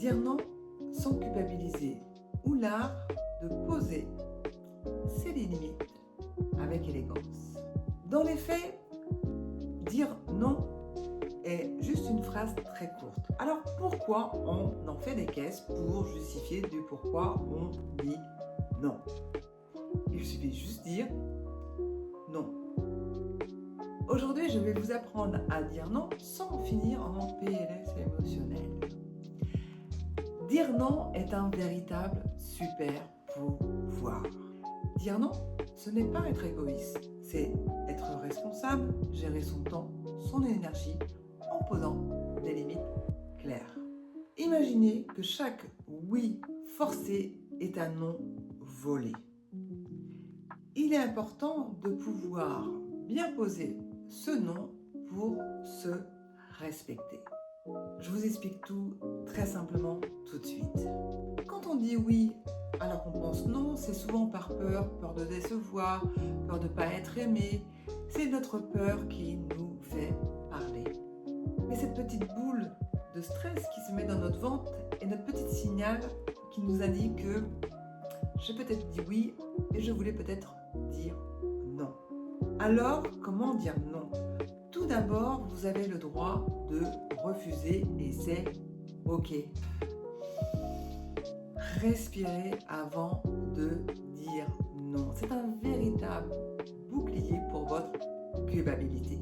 Dire non sans culpabiliser ou l'art de poser ses limites avec élégance. Dans les faits, dire non est juste une phrase très courte. Alors pourquoi on en fait des caisses pour justifier du pourquoi on dit non? Il suffit juste dire non. Aujourd'hui, je vais vous apprendre à dire non sans finir en PLS émotionnel. Dire non est un véritable super pouvoir. Dire non, ce n'est pas être égoïste, c'est être responsable, gérer son temps, son énergie, en posant des limites claires. Imaginez que chaque oui forcé est un non volé. Il est important de pouvoir bien poser ce non pour se respecter. Je vous explique tout très simplement tout de suite. Quand on dit oui alors qu'on pense non, c'est souvent par peur de décevoir, peur de ne pas être aimé. C'est notre peur qui nous fait parler. Mais cette petite boule de stress qui se met dans notre ventre est notre petit signal qui nous indique que j'ai peut-être dit oui, mais je voulais peut-être dire non. Alors, comment dire non? Tout d'abord, vous avez le droit de refuser et c'est OK. Respirez avant de dire non. C'est un véritable bouclier pour votre culpabilité.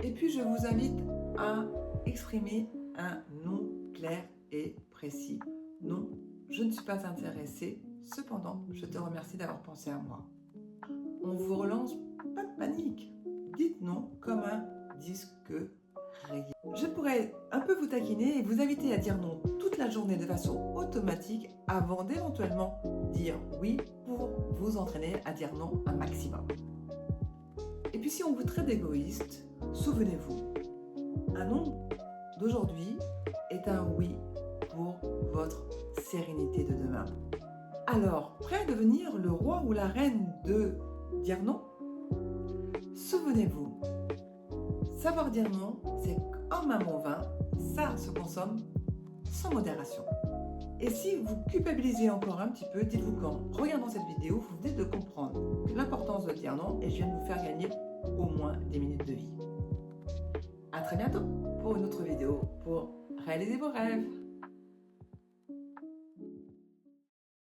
Et puis, je vous invite à exprimer un non clair et précis. Non, je ne suis pas intéressée. Cependant, je te remercie d'avoir pensé à moi. On vous relance, pas de panique. Dites non comme un disque rayé. Je pourrais un peu vous taquiner et vous inviter à dire non toute la journée de façon automatique avant d'éventuellement dire oui pour vous entraîner à dire non un maximum. Et puis si on vous traite d'égoïste, souvenez-vous, un non d'aujourd'hui est un oui pour votre sérénité de demain. Alors, prêt à devenir le roi ou la reine de dire non? Souvenez-vous, savoir dire non, c'est comme un bon vin, ça se consomme sans modération. Et si vous culpabilisez encore un petit peu, dites-vous qu'en regardant cette vidéo, vous venez de comprendre l'importance de dire non et je viens de vous faire gagner au moins 10 minutes de vie. À très bientôt pour une autre vidéo pour réaliser vos rêves.